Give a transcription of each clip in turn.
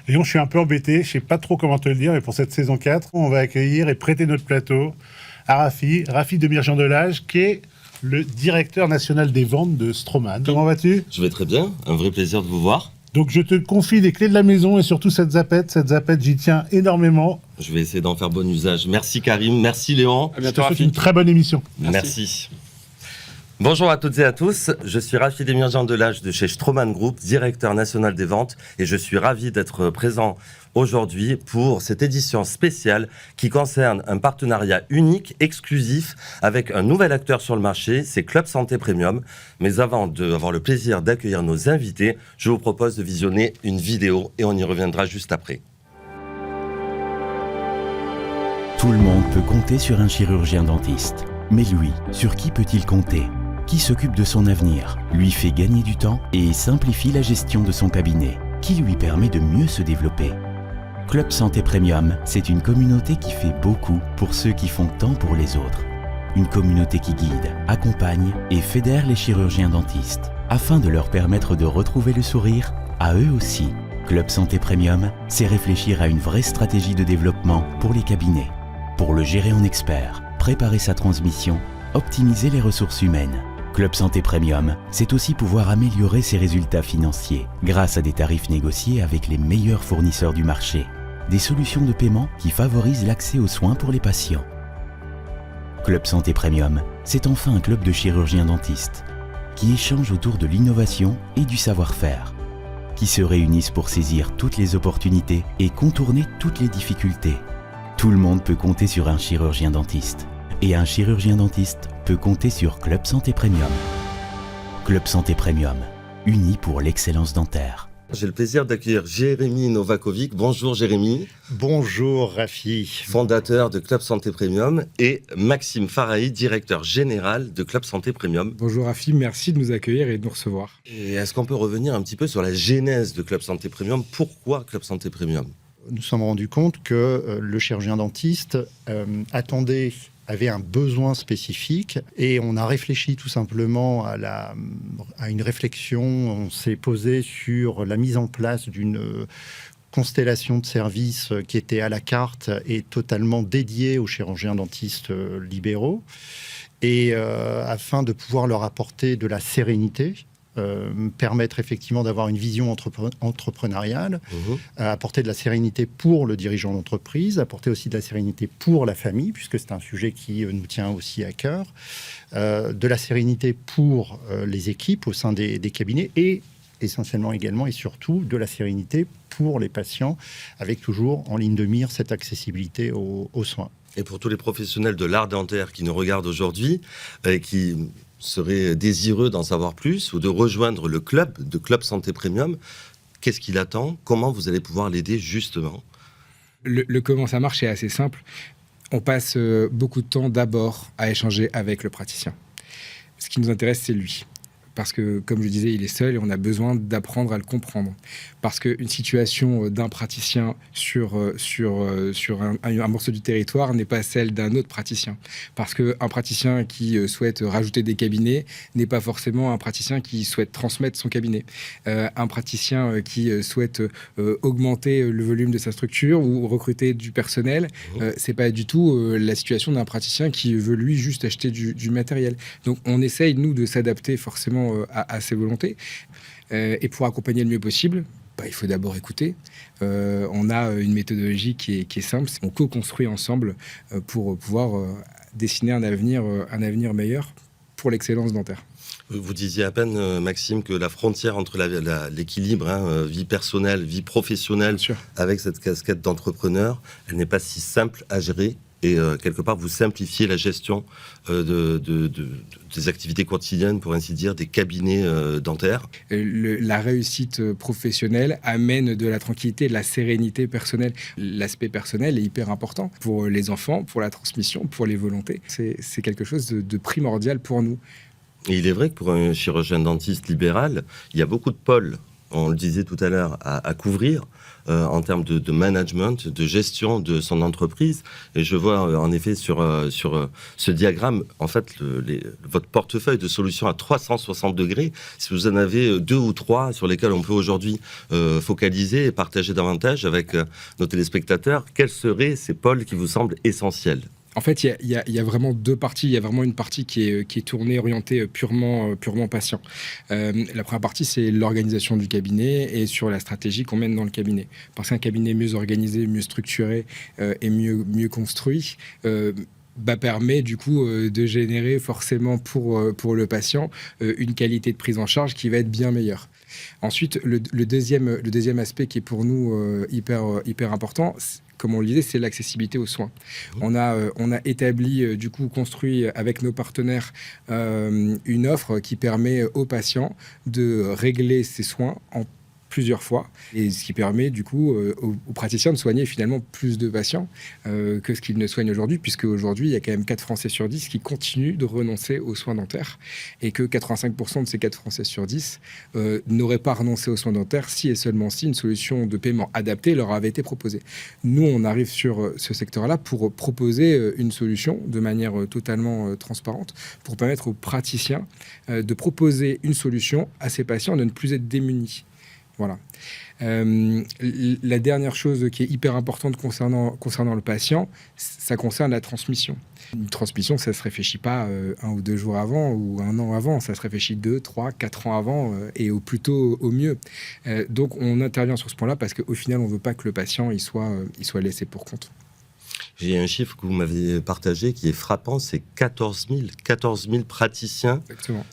Léon, je suis un peu embêté, je sais pas trop comment te le dire, mais pour cette saison 4, on va accueillir et prêter notre plateau à Rafi Demirjean-Delage, qui est le directeur national des ventes de Stroman. Comment vas-tu ? Je vais très bien, un vrai plaisir de vous voir. Donc je te confie les clés de la maison et surtout cette zapette. Cette zapette, j'y tiens énormément. Je vais essayer d'en faire bon usage. Merci Karim, merci Léon. Je te souhaite une très bonne émission. Merci. Bonjour à toutes et à tous, je suis Rafi Demirjean-Delage de chez Stroman Group, directeur national des ventes, et je suis ravi d'être présent aujourd'hui pour cette édition spéciale qui concerne un partenariat unique, exclusif, avec un nouvel acteur sur le marché, c'est Club Santé Premium. Mais avant d'avoir le plaisir d'accueillir nos invités, je vous propose de visionner une vidéo et on y reviendra juste après. Tout le monde peut compter sur un chirurgien dentiste. Mais lui, sur qui peut-il compter ? Qui s'occupe de son avenir, lui fait gagner du temps et simplifie la gestion de son cabinet, qui lui permet de mieux se développer. Club Santé Premium, c'est une communauté qui fait beaucoup pour ceux qui font tant pour les autres. Une communauté qui guide, accompagne et fédère les chirurgiens dentistes, afin de leur permettre de retrouver le sourire à eux aussi. Club Santé Premium, c'est réfléchir à une vraie stratégie de développement pour les cabinets. Pour le gérer en expert, préparer sa transmission, optimiser les ressources humaines. Club Santé Premium, c'est aussi pouvoir améliorer ses résultats financiers grâce à des tarifs négociés avec les meilleurs fournisseurs du marché. Des solutions de paiement qui favorisent l'accès aux soins pour les patients. Club Santé Premium, c'est enfin un club de chirurgiens dentistes qui échangent autour de l'innovation et du savoir-faire, qui se réunissent pour saisir toutes les opportunités et contourner toutes les difficultés. Tout le monde peut compter sur un chirurgien dentiste. Et un chirurgien dentiste peut compter sur Club Santé Premium. Club Santé Premium, uni pour l'excellence dentaire. J'ai le plaisir d'accueillir Jérémy Novakovic. Bonjour Jérémy. Bonjour Rafi. Fondateur de Club Santé Premium, et Maxime Farahi, directeur général de Club Santé Premium. Bonjour Rafi, merci de nous accueillir et de nous recevoir. Et est-ce qu'on peut revenir un petit peu sur la genèse de Club Santé Premium ? Pourquoi Club Santé Premium ? Nous nous sommes rendus compte que le chirurgien dentiste avait un besoin spécifique et on a réfléchi tout simplement à une réflexion. On s'est posé sur la mise en place d'une constellation de services qui était à la carte et totalement dédiée aux chirurgiens dentistes libéraux, et afin de pouvoir leur apporter de la sérénité, permettre effectivement d'avoir une vision entrepreneuriale, apporter de la sérénité pour le dirigeant d'entreprise, apporter aussi de la sérénité pour la famille, puisque c'est un sujet qui nous tient aussi à cœur, de la sérénité pour les équipes au sein des cabinets, et essentiellement également et surtout de la sérénité pour les patients, avec toujours en ligne de mire cette accessibilité aux soins. Et pour tous les professionnels de l'art dentaire qui nous regardent aujourd'hui, qui serait désireux d'en savoir plus ou de rejoindre le club de Club Santé Premium, qu'est-ce qu'il attend ? Comment vous allez pouvoir l'aider justement ? Le comment ça marche est assez simple. On passe beaucoup de temps d'abord à échanger avec le praticien. Ce qui nous intéresse, c'est lui. Parce que, comme je disais, il est seul et on a besoin d'apprendre à le comprendre. Parce qu'une situation d'un praticien sur un morceau du territoire n'est pas celle d'un autre praticien. Parce qu'un praticien qui souhaite rajouter des cabinets n'est pas forcément un praticien qui souhaite transmettre son cabinet. Un praticien qui souhaite augmenter le volume de sa structure ou recruter du personnel, c'est pas du tout la situation d'un praticien qui veut lui juste acheter du matériel. Donc on essaye, nous, de s'adapter forcément à ses volontés. Et pour accompagner le mieux possible, il faut d'abord écouter. On a une méthodologie qui est simple. On co-construit ensemble pour pouvoir dessiner un avenir meilleur pour l'excellence dentaire. Vous disiez à peine, Maxime, que la frontière entre l'équilibre, vie personnelle, vie professionnelle, avec cette casquette d'entrepreneur, elle n'est pas si simple à gérer. Et quelque part, vous simplifiez la gestion des activités quotidiennes, pour ainsi dire, des cabinets dentaires. La réussite professionnelle amène de la tranquillité, de la sérénité personnelle. L'aspect personnel est hyper important pour les enfants, pour la transmission, pour les volontés. C'est quelque chose de primordial pour nous. Et il est vrai que pour un chirurgien dentiste libéral, il y a beaucoup de pôles on le disait tout à l'heure, à couvrir en termes de management, de gestion de son entreprise. Et je vois en effet sur ce diagramme, en fait, votre portefeuille de solutions à 360 degrés. Si vous en avez 2 ou 3 sur lesquels on peut aujourd'hui focaliser et partager davantage avec nos téléspectateurs, quels seraient ces pôles qui vous semblent essentiels ? En fait, il y a vraiment 2 parties. Il y a vraiment une partie qui est tournée, orientée purement patient. La première partie, c'est l'organisation du cabinet et sur la stratégie qu'on mène dans le cabinet. Parce qu'un cabinet mieux organisé, mieux structuré et mieux construit permet du coup de générer forcément pour le patient une qualité de prise en charge qui va être bien meilleure. Ensuite, le deuxième aspect qui est pour nous hyper important, comme on le disait, c'est l'accessibilité aux soins. On a établi, du coup, construit avec nos partenaires une offre qui permet aux patients de régler ses soins en plusieurs fois, et ce qui permet du coup aux praticiens de soigner finalement plus de patients que ce qu'ils ne soignent aujourd'hui, puisque aujourd'hui il y a quand même 4 Français sur 10 qui continuent de renoncer aux soins dentaires, et que 85% de ces 4 Français sur 10 n'auraient pas renoncé aux soins dentaires si et seulement si une solution de paiement adaptée leur avait été proposée. Nous, on arrive sur ce secteur-là pour proposer une solution de manière totalement transparente, pour permettre aux praticiens de proposer une solution à ces patients, de ne plus être démunis. Voilà. La dernière chose qui est hyper importante concernant le patient, ça concerne la transmission. Une transmission, ça ne se réfléchit pas 1 ou 2 jours avant ou 1 an avant, ça se réfléchit 2, 3, 4 ans avant et au plus tôt, au mieux. Donc on intervient sur ce point-là parce qu'au final, on ne veut pas que le patient il soit laissé pour compte. J'ai un chiffre que vous m'avez partagé qui est frappant, c'est 14 000 praticiens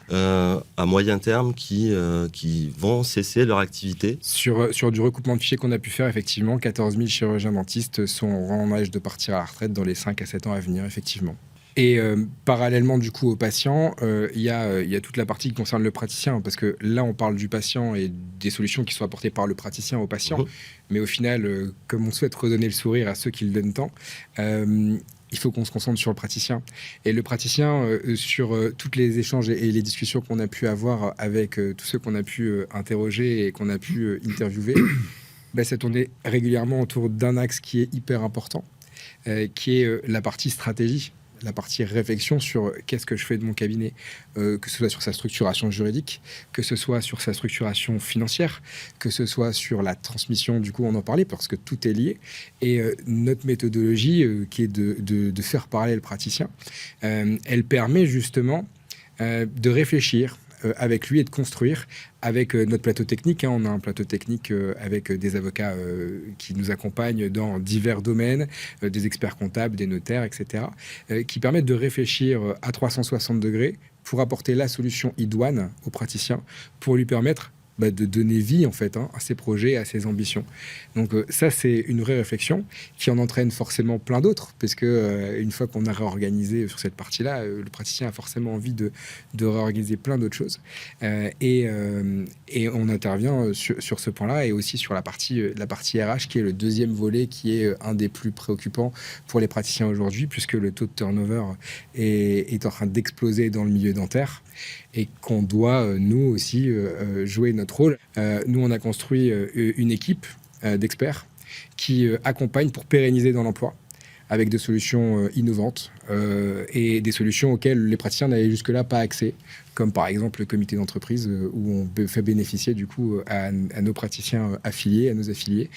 à moyen terme qui vont cesser leur activité. Sur du recoupement de fichiers qu'on a pu faire, effectivement, 14 000 chirurgiens dentistes sont en âge de partir à la retraite dans les 5 à 7 ans à venir, effectivement. Et parallèlement du coup aux patients, il y a toute la partie qui concerne le praticien, parce que là on parle du patient et des solutions qui sont apportées par le praticien au patient, mais au final, comme on souhaite redonner le sourire à ceux qui le donnent tant, il faut qu'on se concentre sur le praticien. Et le praticien, sur tous les échanges et les discussions qu'on a pu avoir avec tous ceux qu'on a pu interroger et qu'on a pu interviewer, ça tournait régulièrement autour d'un axe qui est hyper important, qui est la partie stratégie, la partie réflexion sur qu'est-ce que je fais de mon cabinet, que ce soit sur sa structuration juridique, que ce soit sur sa structuration financière, que ce soit sur la transmission, du coup on en parlait parce que tout est lié, et notre méthodologie qui est de faire parler le praticien, elle permet justement de réfléchir avec lui et de construire avec notre plateau technique. On a un plateau technique avec des avocats qui nous accompagnent dans divers domaines, des experts comptables, des notaires, etc., qui permettent de réfléchir à 360 degrés pour apporter la solution idoine au praticien, pour lui permettre de donner vie en fait à ses projets, à ses ambitions. Donc ça c'est une vraie réflexion qui en entraîne forcément plein d'autres, parce que une fois qu'on a réorganisé sur cette partie-là, le praticien a forcément envie de réorganiser plein d'autres choses, et on intervient sur ce point-là, et aussi sur la partie RH qui est le deuxième volet, qui est un des plus préoccupants pour les praticiens aujourd'hui, puisque le taux de turnover est en train d'exploser dans le milieu dentaire, et qu'on doit, nous aussi, jouer notre rôle. Nous, on a construit une équipe d'experts qui accompagnent pour pérenniser dans l'emploi, avec des solutions innovantes et des solutions auxquelles les praticiens n'avaient jusque-là pas accès, comme par exemple le comité d'entreprise, où on fait bénéficier du coup à nos praticiens affiliés, à nos affiliés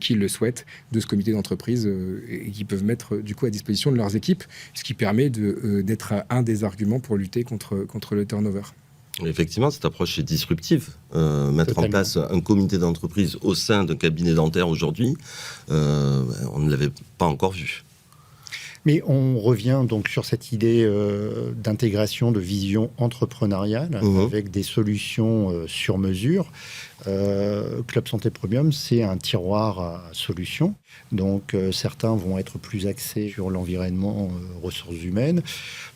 qui le souhaitent, de ce comité d'entreprise et qui peuvent mettre du coup à disposition de leurs équipes, ce qui permet d'être un des arguments pour lutter contre le turnover. Effectivement, cette approche est disruptive. Mettre en place un comité d'entreprise au sein d'un cabinet dentaire aujourd'hui, on ne l'avait pas encore vu. Mais on revient donc sur cette idée d'intégration, de vision entrepreneuriale avec des solutions sur mesure. Club Santé Premium, c'est un tiroir à solutions. Donc certains vont être plus axés sur l'environnement, ressources humaines,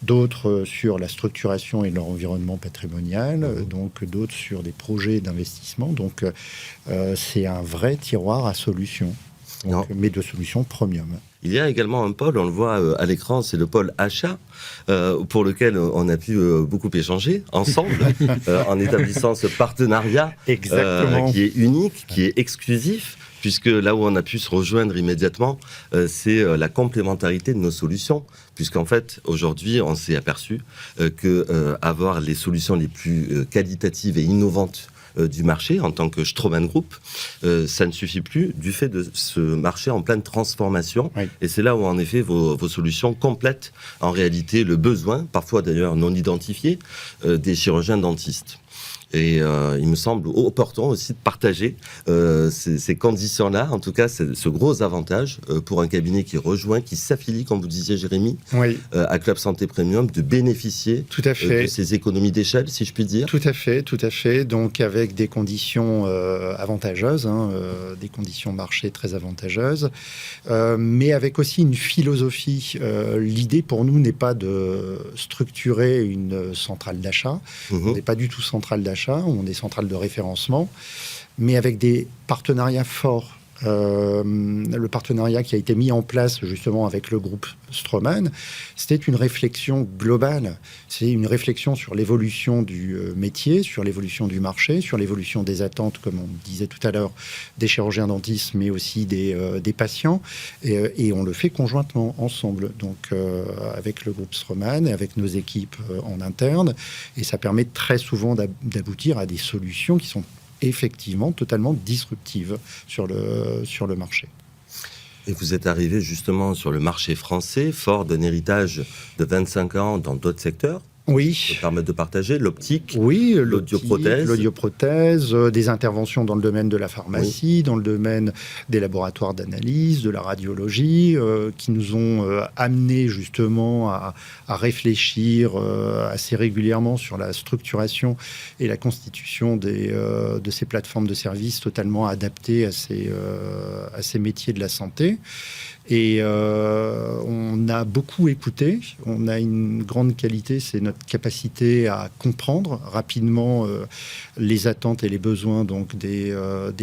d'autres sur la structuration et l'environnement patrimonial, donc d'autres sur des projets d'investissement. Donc c'est un vrai tiroir à solutions. Donc, mais de solutions premium. Il y a également un pôle, on le voit à l'écran, c'est le pôle achat, pour lequel on a pu beaucoup échanger ensemble, en établissant ce partenariat qui est unique, qui est exclusif, puisque là où on a pu se rejoindre immédiatement, c'est la complémentarité de nos solutions, puisqu'en fait, aujourd'hui, on s'est aperçu que avoir les solutions les plus qualitatives et innovantes du marché en tant que Straumann Group, ça ne suffit plus du fait de ce marché en pleine transformation. Oui. Et c'est là où, en effet, vos solutions complètent en réalité le besoin, parfois d'ailleurs non identifié, des chirurgiens dentistes. Et il me semble opportun aussi de partager ces conditions-là, en tout cas ce gros avantage pour un cabinet qui rejoint, qui s'affilie, comme vous disiez Jérémy, à Club Santé Premium, de bénéficier de ces économies d'échelle, si je puis dire. Tout à fait. Donc avec des conditions avantageuses, des conditions marché très avantageuses, mais avec aussi une philosophie. L'idée pour nous n'est pas de structurer une centrale d'achat. On n'est pas du tout centrale d'achat. On est centrale de référencement, mais avec des partenariats forts. Le partenariat qui a été mis en place justement avec le groupe Straumann, c'était une réflexion globale. C'est une réflexion sur l'évolution du métier, sur l'évolution du marché, sur l'évolution des attentes, comme on disait tout à l'heure, des chirurgiens dentistes, mais aussi des patients. Et on le fait conjointement, ensemble, donc avec le groupe Straumann et avec nos équipes en interne. Et ça permet très souvent d'aboutir à des solutions qui sont effectivement totalement disruptive sur le marché. Et vous êtes arrivé justement sur le marché français, fort d'un héritage de 25 ans dans d'autres secteurs. Oui. Ça permet de partager l'optique, l'audioprothèse, des interventions dans le domaine de la pharmacie, dans le domaine des laboratoires d'analyse, de la radiologie, qui nous ont amenés justement à réfléchir assez régulièrement sur la structuration et la constitution de ces plateformes de services totalement adaptées à ces métiers de la santé. Et on a beaucoup écouté. On a une grande qualité, c'est notre capacité à comprendre rapidement les attentes et les besoins donc des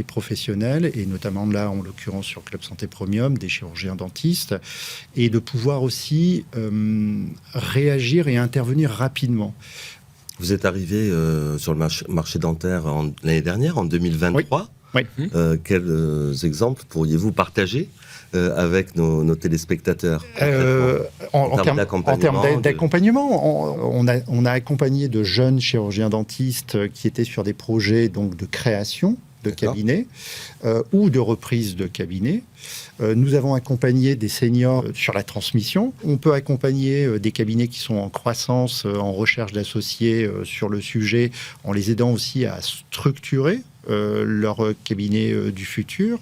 professionnels, et notamment là, en l'occurrence sur Club Santé Premium, des chirurgiens dentistes, et de pouvoir aussi réagir et intervenir rapidement. Vous êtes arrivé sur le marché dentaire l'année dernière, en 2023. Oui. Quels exemples pourriez-vous partager avec nos téléspectateurs en termes d'accompagnement, on a accompagné de jeunes chirurgiens dentistes qui étaient sur des projets donc de création de cabinets ou de reprise de cabinets. Nous avons accompagné des seniors sur la transmission. On peut accompagner des cabinets qui sont en croissance, en recherche d'associés sur le sujet, en les aidant aussi à structurer leur cabinet du futur.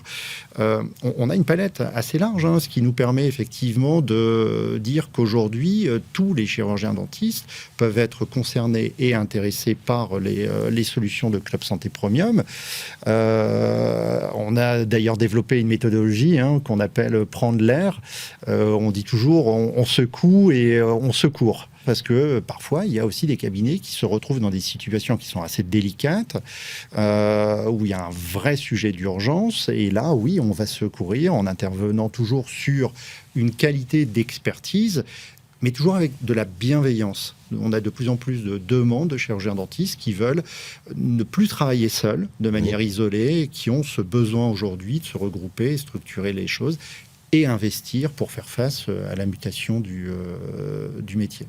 On a une palette assez large, ce qui nous permet effectivement de dire qu'aujourd'hui, tous les chirurgiens dentistes peuvent être concernés et intéressés par les solutions de Club Santé Premium. On a d'ailleurs développé une méthodologie qu'on appelle prendre l'air. On dit toujours on secoue et on secourt. Parce que parfois, il y a aussi des cabinets qui se retrouvent dans des situations qui sont assez délicates, où il y a un vrai sujet d'urgence. Et là, oui, on va secourir en intervenant toujours sur une qualité d'expertise, mais toujours avec de la bienveillance. On a de plus en plus de demandes de chirurgiens dentistes qui veulent ne plus travailler seuls, de manière isolée, et qui ont ce besoin aujourd'hui de se regrouper, structurer les choses et investir pour faire face à la mutation du métier.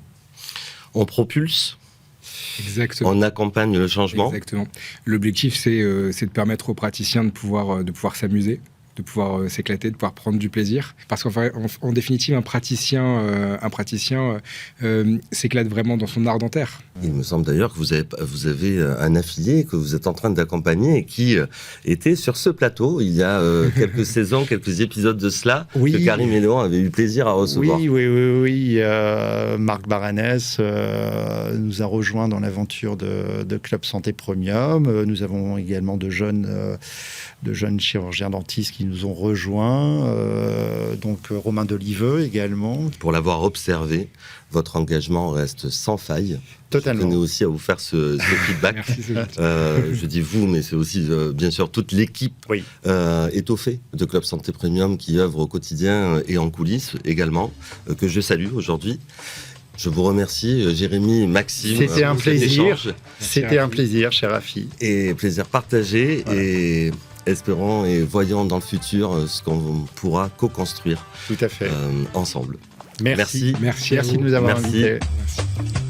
On propulse. Exactement. On accompagne le changement. Exactement. L'objectif, c'est de permettre aux praticiens de pouvoir s'amuser, de pouvoir s'éclater, de pouvoir prendre du plaisir. Parce qu'en définitive, un praticien s'éclate vraiment dans son art dentaire. Il me semble d'ailleurs que vous avez un affilié que vous êtes en train d'accompagner et qui était sur ce plateau il y a quelques saisons, quelques épisodes de cela, que Karim et Léon avaient eu plaisir à recevoir. Oui. Marc Baranès nous a rejoints dans l'aventure de Club Santé Premium. Nous avons également de jeunes chirurgiens dentistes qui qui nous ont rejoints, donc Romain Deliveux également. Pour l'avoir observé, votre engagement reste sans faille. Totalement. Je tenais aussi à vous faire ce feedback. Merci, Céline. Je dis vous, mais c'est aussi bien sûr toute l'équipe Oui. étoffée de Club Santé Premium qui œuvre au quotidien et en coulisses également, que je salue aujourd'hui. Je vous remercie, Jérémy, Maxime. C'était un pour cet plaisir. échange. C'était un plaisir, cher Rafi. Et plaisir partagé. Voilà. Et espérons et voyons dans le futur ce qu'on pourra co-construire Tout à fait. ensemble. Merci. Merci à Merci vous. de nous avoir Merci. invités. Merci.